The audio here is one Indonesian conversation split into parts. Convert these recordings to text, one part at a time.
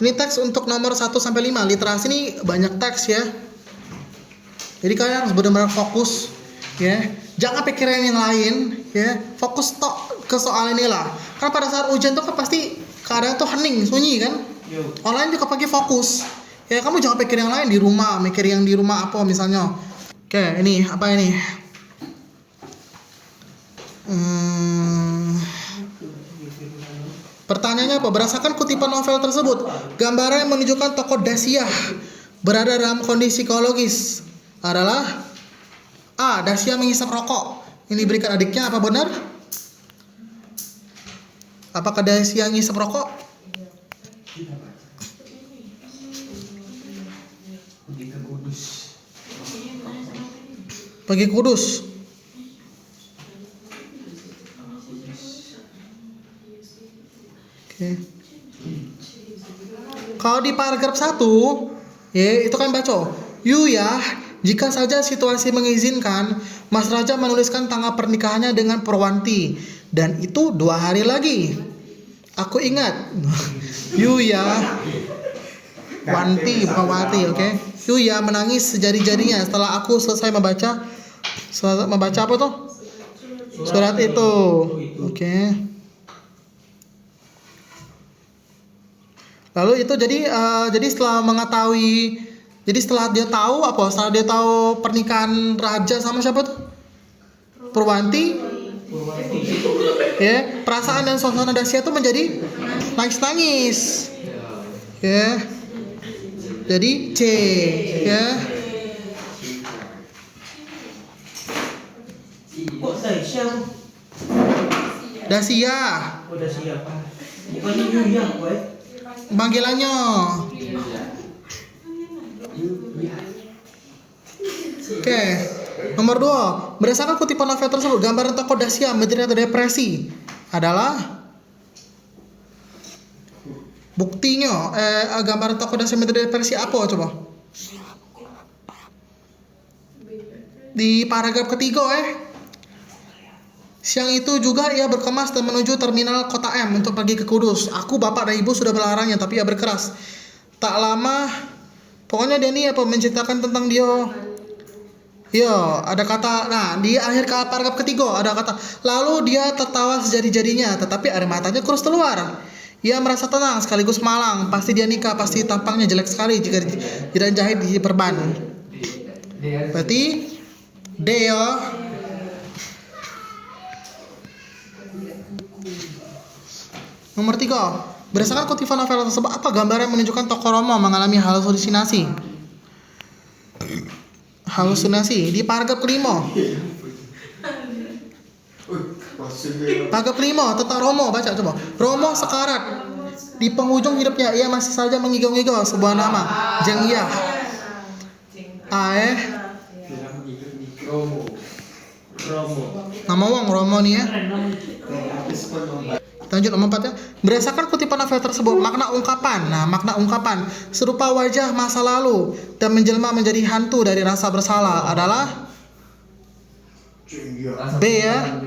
Ini teks untuk nomor 1 sampai 5. Literasi ini banyak teks ya. Jadi kalian harus benar-benar fokus ya. Jangan pikirin yang lain ya. Fokus tok ke soal inilah. Karena pada saat ujian tuh kan pasti keadaan tuh hening, sunyi kan. Online juga pakai fokus. Ya kamu jangan pikir yang lain di rumah, mikir yang di rumah apa misalnya. Oke, ini apa ini? Pertanyaannya apa? Berdasarkan kutipan novel tersebut, gambaran yang menunjukkan tokoh Dasia berada dalam kondisi psikologis adalah A. Dasia menghisap rokok. Ini diberikan adiknya, apa benar? Apakah Dasia menghisap rokok? Pergi ke Kudus. Oke. Kalau di paragraf 1, ya itu kan baca. Ya, jika saja situasi mengizinkan, Mas Raja menuliskan tanggal pernikahannya dengan Perwanti, dan itu 2 hari lagi. Aku ingat. Ya, Wanti bukan Wati, oke. Ya menangis sejadi-jadinya setelah aku selesai membaca apa tuh? Surat itu. Oke. Lalu itu jadi setelah dia tahu apa? Setelah dia tahu pernikahan raja sama siapa tuh? Purwanti. Ya, perasaan dan suasana Dasia tuh menjadi nangis-nangis. Ya. Jadi C, ya. Dasia. Oh, Dasia. Bukannya Yuya, boy. Panggilannya. Oke. Nomor 2. Berdasarkan kutipan novel tersebut, gambaran tokoh Dasia menderita depresi adalah buktinya. Gambaran tokoh Dasia menderita depresi apa coba? Di paragraf ketiga Siang itu juga ia berkemas dan menuju terminal kota M untuk pergi ke Kudus. Aku, bapak dan ibu sudah melarangnya, tapi ia berkeras. Tak lama, pokoknya dia ini menceritakan tentang dia. Ya, ada kata, nah di akhir paragraf ketiga ada kata, lalu dia tertawa sejadi-jadinya, tetapi air matanya terus keluar. Ia merasa tenang sekaligus malang. Pasti dia nikah, pasti tampangnya jelek sekali jika tidak jahit di perban. Berarti D ya. Nomor 3. Berdasarkan kutipan novel tersebut, apa gambaran yang menunjukkan tokoh Romo mengalami halusinasi? Di paragraf kelima. Paragraf 5 tentang Romo, baca coba. Romo sekarat. Di penghujung hidupnya ia masih saja mengigau-ngigau sebuah nama, Jengyah. Nama wong Romo nih ya. Lanjut nomor 4 ya. Berdasarkan kutipan novel tersebut, makna ungkapan. Nah, makna ungkapan serupa wajah masa lalu dan menjelma menjadi hantu dari rasa bersalah adalah B ya.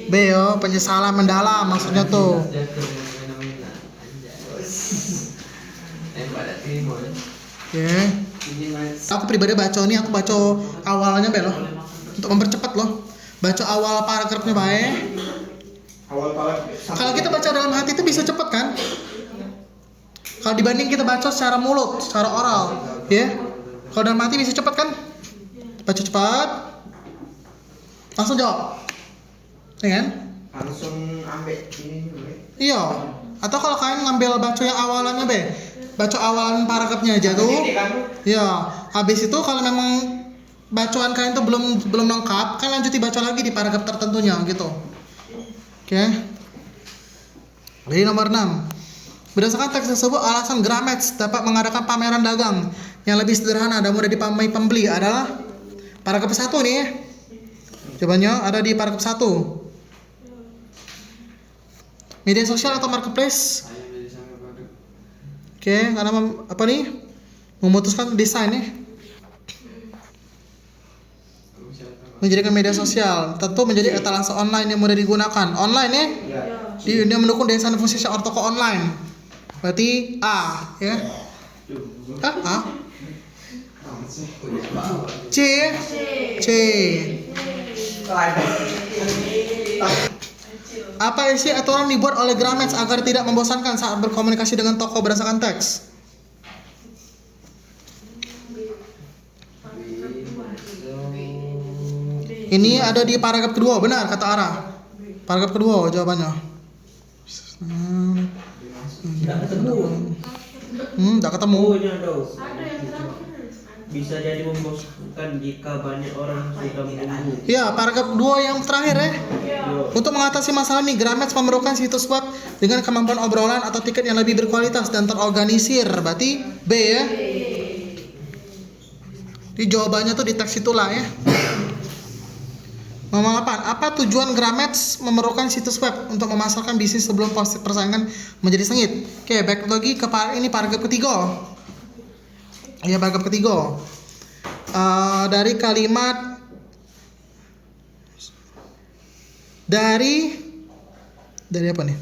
B ya, penyesalan mendalam maksudnya tuh. Oke. Aku pribadi baca awalnya be loh. Untuk mempercepat loh. Baca awal paragrafnya bae. Kalau kita baca dalam hati itu bisa cepat kan? Kalau dibanding kita baca secara mulut, secara oral, ya. Kalau dalam hati bisa cepat kan? Baca cepat, langsung jawab, ya kan? Langsung ambil ini. Iya. Atau kalau kalian ngambil baca yang awalannya be, baca awalan paragrafnya aja tuh. Iya. Habis itu kalau memang bacaan kalian tuh belum lengkap, kan lanjut dibaca lagi di paragraf tertentunya gitu. Oke. Jadi nomor 6. Berdasarkan teks tersebut, alasan Gramex dapat mengadakan pameran dagang yang lebih sederhana dan mudah dipahami pembeli adalah paragraf 1 nih. Jawabannya ada di paragraf 1. Media sosial atau marketplace? Oke, karena apa nih? Memutuskan desain nih. Menjadikan media sosial tentu menjadi etalase online yang mudah digunakan. Online ya? Dia mendukung desain fungsi toko online. Berarti A, ya. A. C. C. Apa isi aturan dibuat oleh Grammars agar tidak membosankan saat berkomunikasi dengan tokoh berdasarkan teks? Ini ada di paragraf kedua, benar kata Ara. Paragraf kedua jawabannya. Tidak ketemu. Tidak ketemu. Oh, ini ada. Bisa jadi membosankan jika banyak orang sudah menunggu. Ya, paragraf 2 yang terakhir ya. Untuk mengatasi masalah ini, Grammars memerlukan situs web dengan kemampuan obrolan atau tiket yang lebih berkualitas dan terorganisir. Berarti B ya. Di jawabannya tuh di teks itulah ya. Nomor 8. Apa tujuan Grammars memerlukan situs web untuk memasarkan bisnis sebelum persaingan menjadi sengit? Oke, back lagi ke ini paragraf ketiga. Ya, paragraf ketiga. Dari kalimat dari apa nih?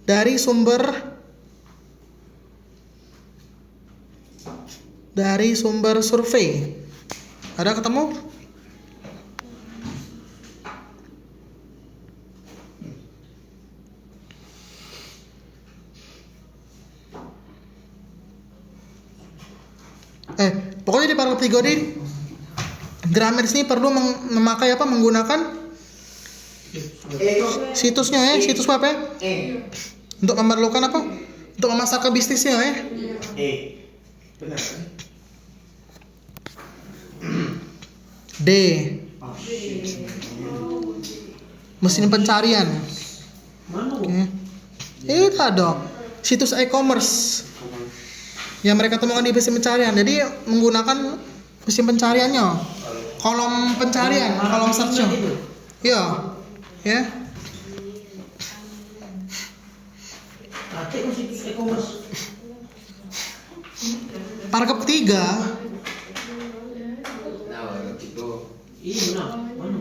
Dari sumber survei. Ada ketemu? Pokoknya di paragraf 3 ini Grammars ini perlu memakai apa? Menggunakan situsnya ya, situs web ya. Untuk memerlukan apa? Untuk memasarkan bisnisnya ya. Benar. D. Mesin pencarian. Mana? Itu ada situs e-commerce yang mereka temukan di mesin pencarian. Jadi menggunakan mesin pencariannya, kolom pencarian, kolom search-nya. Iya, ya. Artikel situs e-commerce. Paragraf 3. Iya benar. Mana?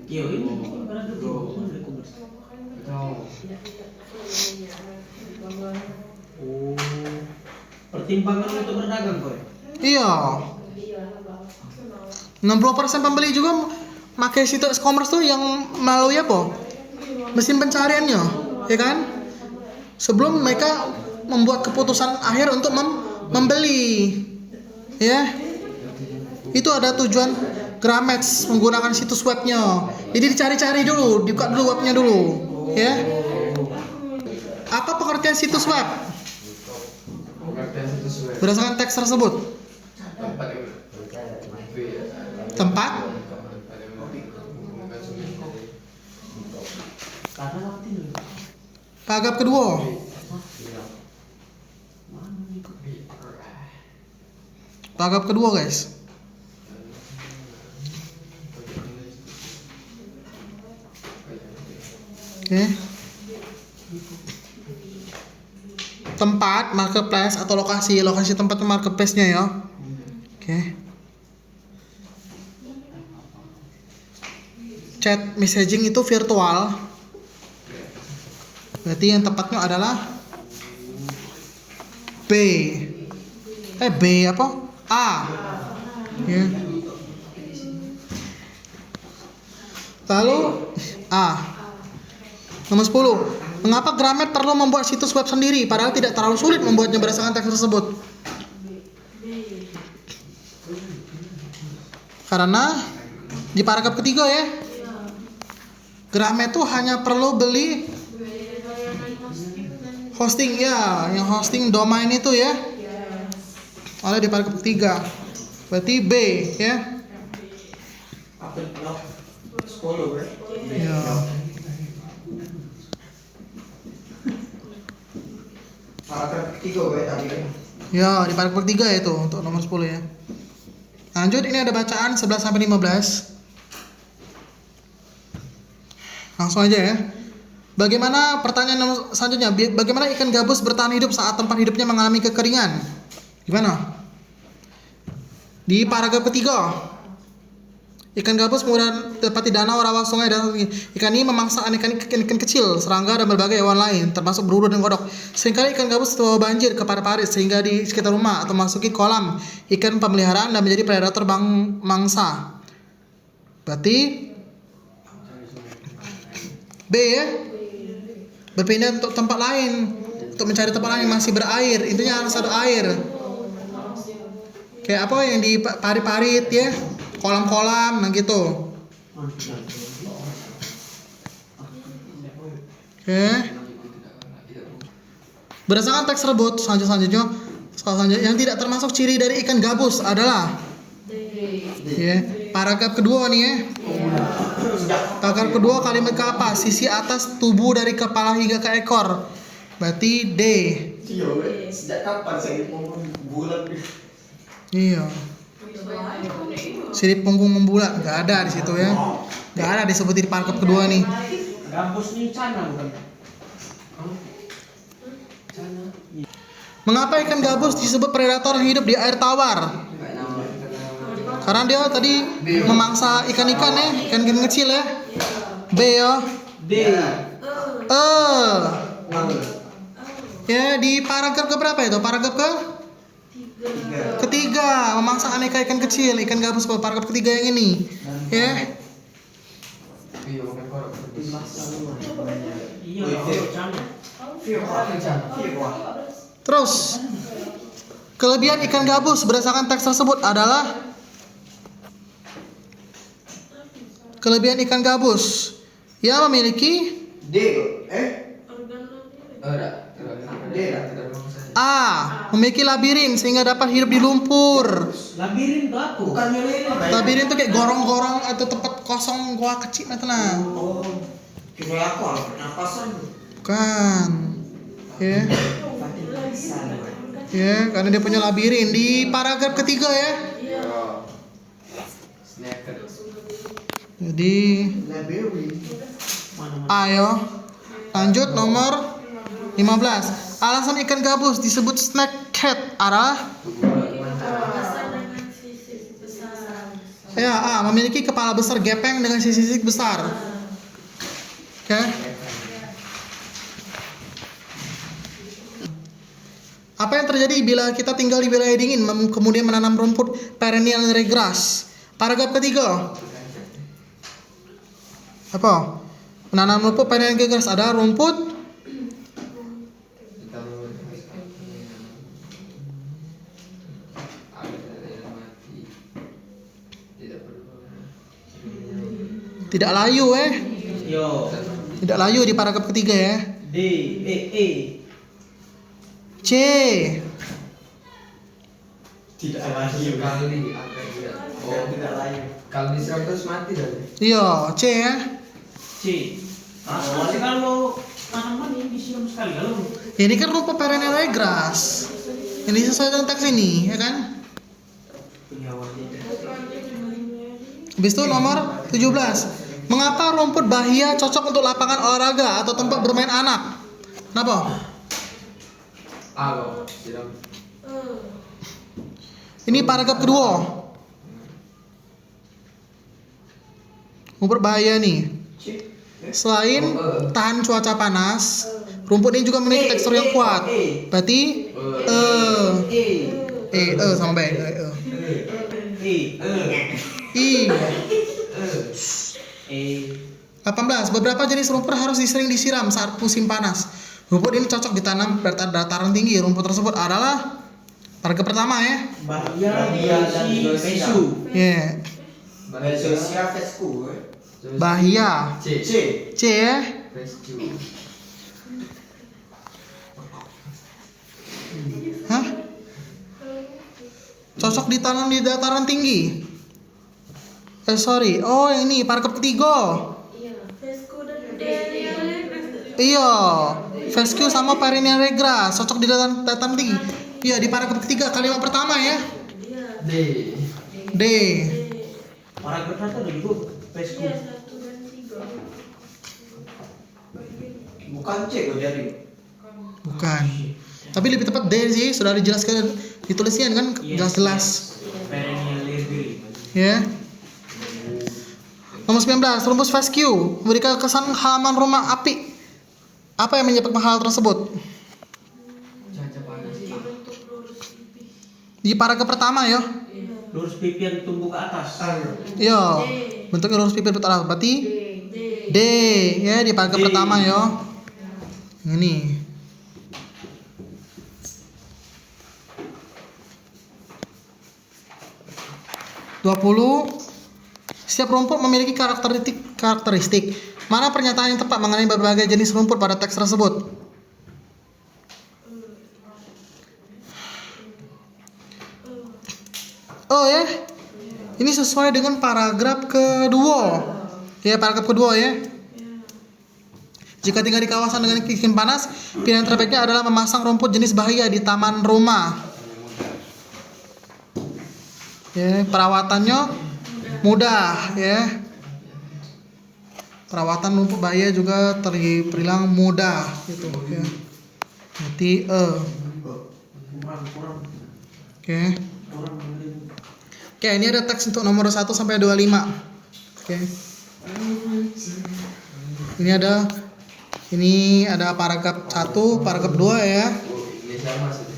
Iya ini paragraf 2 e-commerce. Oh, pertimbangan untuk berdagang kok. Iya. 60% pembeli juga pakai situs e-commerce tuh yang melalui apa? Mesin pencariannya, ya kan? Sebelum mereka membuat keputusan akhir untuk membeli. Ya. Itu ada tujuan Grammars menggunakan situs webnya. Jadi dicari-cari dulu, dibuka dulu webnya dulu, ya. Apa pengertian situs web? Berdasarkan teks tersebut. Tempat. Paragraf kedua. Paragraf kedua guys. Oke. Tempat marketplace atau lokasi tempat marketplace-nya ya. Oke. Chat messaging itu virtual. Berarti yang tepatnya adalah B. B apa? A. Ya. Lalu A. Nomor 10. Mengapa Grammars perlu membuat situs web sendiri padahal tidak terlalu sulit membuatnya berdasarkan teks tersebut? Karena di paragraf ketiga ya, Grammars itu hanya perlu beli hosting ya, yang hosting domain itu ya. Ada di paragraf ketiga. Berarti B ya. Ya. Paragraf ketiga tadi kan. Ya, di paragraf 3 itu untuk nomor 10 ya. Lanjut, ini ada bacaan 11 sampai 15. Langsung aja ya. Bagaimana pertanyaan selanjutnya? Bagaimana ikan gabus bertahan hidup saat tempat hidupnya mengalami kekeringan? Gimana? Di paragraf ketiga. Ikan gabus mudah didapati danau, rawa, sungai, dan ikan ini memangsa ikan kecil, serangga, dan berbagai hewan lain, termasuk berudu dan kodok. Seringkali ikan gabus terbawa banjir ke parit-parit sehingga di sekitar rumah atau masuki kolam ikan pemeliharaan dan menjadi predator mangsa. Berarti B ya, berpindah untuk tempat lain, untuk mencari tempat lain yang masih berair. Intinya harus ada air. Kayak apa yang di parit-parit ya, kolam-kolam, nah gitu. Oke. Berdasarkan teks tersebut, selanjutnya yang tidak termasuk ciri dari ikan gabus adalah ya, paragraf kedua nih ya. Paragraf kedua kalimat ke apa? Sisi atas tubuh dari kepala hingga ke ekor. Berarti D. Sejak kapan saya ngomong bulat? Iya. Sirip punggung membulat nggak ada di situ ya. Nggak ada disebut di paragraf kedua nih. Gabus nih cana bukan? Mengapa ikan gabus disebut predator yang hidup di air tawar? Karena dia tadi memangsa ikan-ikan ya, ikan-ikan kecil ya. B ya. D. Ya di paragraf ke berapa itu? Paragraf ketiga, memangsa aneka ikan kecil, ikan gabus. Paragraf ketiga yang ini, ya. Terus kelebihan ikan gabus berdasarkan teks tersebut adalah kelebihan ikan gabus yang memiliki A. Memiliki labirin sehingga dapat hidup di lumpur. Labirin tuh aku. Labirin tuh kayak gorong-gorong atau tempat kosong gua kecil gitu nah. Oh, kayak apa? Pernapasan. Bukan. Ya. Ya, karena dia punya labirin di paragraf ketiga ya. Jadi ayo lanjut nomor 15. Alasan ikan gabus disebut snakehead adalah ya A. Memiliki kepala besar gepeng dengan sisi-sisi besar. Oke. Apa yang terjadi bila kita tinggal di wilayah dingin kemudian menanam rumput perennial grass? Paragraf ketiga. Apa? Menanam rumput perennial grass, ada rumput tidak layu Yo. Tidak layu di paragraf ketiga ya. D. E. C. Tidak layu. Tidak layu. Kalau diserang terus mati dah. Iya, C ya. C. Masih kalau tanaman ini disiram sekali kalau. Ini kan rumput perennial grass. Ini sesuai dengan teks ini, ya kan? Habis itu nomor 17. Mengapa rumput bahia cocok untuk lapangan olahraga atau tempat bermain anak? Kenapa? Ini paragraf kedua. Rumput bahaya nih. Selain tahan cuaca panas, rumput ini juga memiliki tekstur yang kuat. Berarti sama B. I. 18. Beberapa jenis rumput harus sering disiram saat musim panas. Rumput ini cocok ditanam pada dataran tinggi. Rumput tersebut adalah paragraf pertama ya. Bahia dan pesu. Ya. Bahia. C ya. Hah? Cocok ditanam di dataran tinggi. Oh ini paragraf ketiga. Iya, fescue sama perennial grass cocok di dataran tinggi. Iya di paragraf ketiga kalimat pertama ya. D. Paragraf satu ada juga pesu. Bukan C kok jadi. Bukan. Tapi lebih tepat D sih, sudah dijelaskan ditulisnya kan jelas-jelas. Perennial grass. Ya. Nomor 19, rumus fescue memberikan kesan halaman rumah api. Apa yang menyebabkan hal tersebut? Cuaca panas. Di paragraf pertama ya. Lurus pipi yang tumbuh ke atas. Yo, bentuknya lurus pipi betul berarti D ya di paragraf D. pertama yo. Ini. Setiap rumput memiliki karakteristik. Mana pernyataan yang tepat mengenai berbagai jenis rumput pada teks tersebut? Oh ya, ini sesuai dengan paragraf kedua. Ya, paragraf kedua ya. Jika tinggal di kawasan dengan iklim panas, pilihan terbaiknya adalah memasang rumput jenis bahaya di taman rumah. Ya, perawatannya mudah ya. Perawatan rumput bahaya juga terbilang mudah gitu ya. Berarti Oke. Oke, ini ada teks untuk nomor 1 sampai 25. Oke. Ini ada paragraf 1, paragraf 2 ya. Indonesia Emas itu.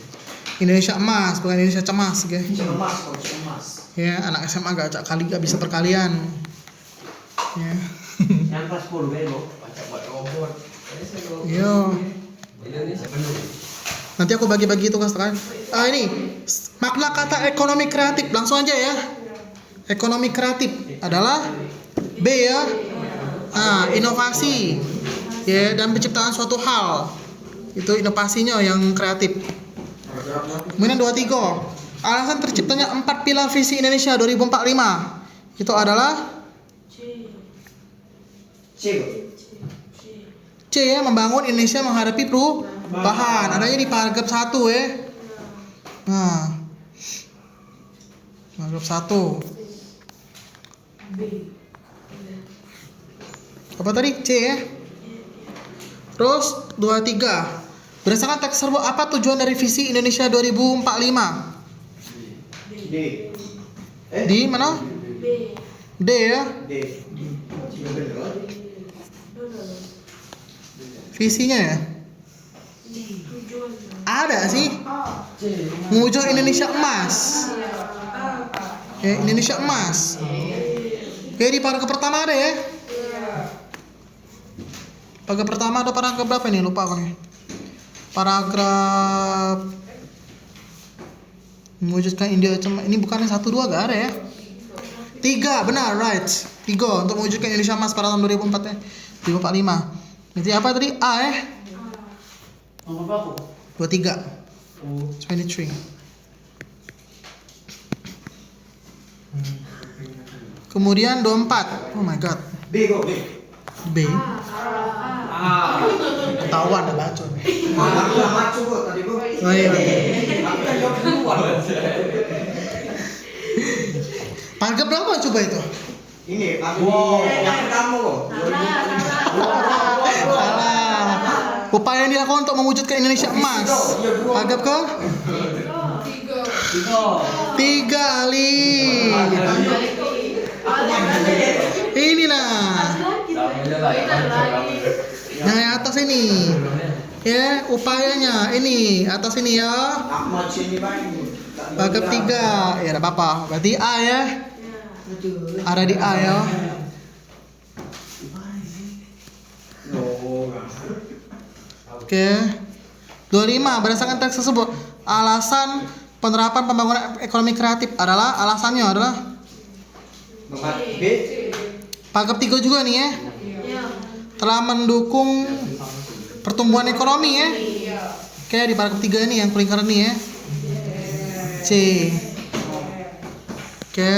Indonesia emas, bukan Indonesia cemas, oke. Cemas kok, cemas. Ya, anak SMA gak bisa perkalian. Ya. Yang kelas 10 bego. Baca buat robot. Yo. Indonesia penuh. Nanti aku bagi-bagi tugas kan. Ini makna kata ekonomi kreatif, langsung aja ya. Ekonomi kreatif adalah B ya. Inovasi. Ya, dan penciptaan suatu hal. Itu inovasinya yang kreatif. Kemudian 23. Alasan terciptanya 4 pilar visi Indonesia 2045. Itu adalah C ya, membangun Indonesia menghadapi perubahan. Adanya di paragraf 1 ya. Nah. Paragraf 1. Apa tadi? C ya. Terus 23. Berdasarkan teks tersebut, apa tujuan dari visi Indonesia 2045? D. Di mana? D ya. D. Visinya ya. Ada sih. Mewujud Indonesia emas. Ya, Indonesia emas. Oke, di paragraf pertama ada ya. Paragraf pertama ada paragraf berapa nih? Lupa aku nih. Paragraf mewujudkan India ini bukannya 1 2 gak ada ya. 3 benar, right. 3 untuk mewujudkan Indonesia emas pada tahun 2004 ya. 2045. Jadi apa tadi? A ya. Nomor berapa? 23. Oh. 23. Kemudian 24. Oh my god. B kok, B. B. Ketahuan dah baca. Aku udah macu kok tadi kok. Oh iya. Aku kan jawab duluan. Paragraf berapa coba itu? Ini aku yang pertama kok. Salah. Upaya yang dilakukan untuk mewujudkan Indonesia emas. Paragraf ke? 3 Ali. Ini nah. Nah, yang atas ini. Ya, upayanya ini atas ini ya. Aku macu ini bang. Paragraf 3. Ya, enggak apa-apa. Berarti A ya. Ada di A ya. Oke. 25. Berdasarkan teks tersebut, alasan penerapan pembangunan ekonomi kreatif alasannya adalah B. paragraf 3 juga nih ya. Telah mendukung pertumbuhan ekonomi ya. Oke, di paragraf 3 ini yang paling keren nih ya. C. Oke.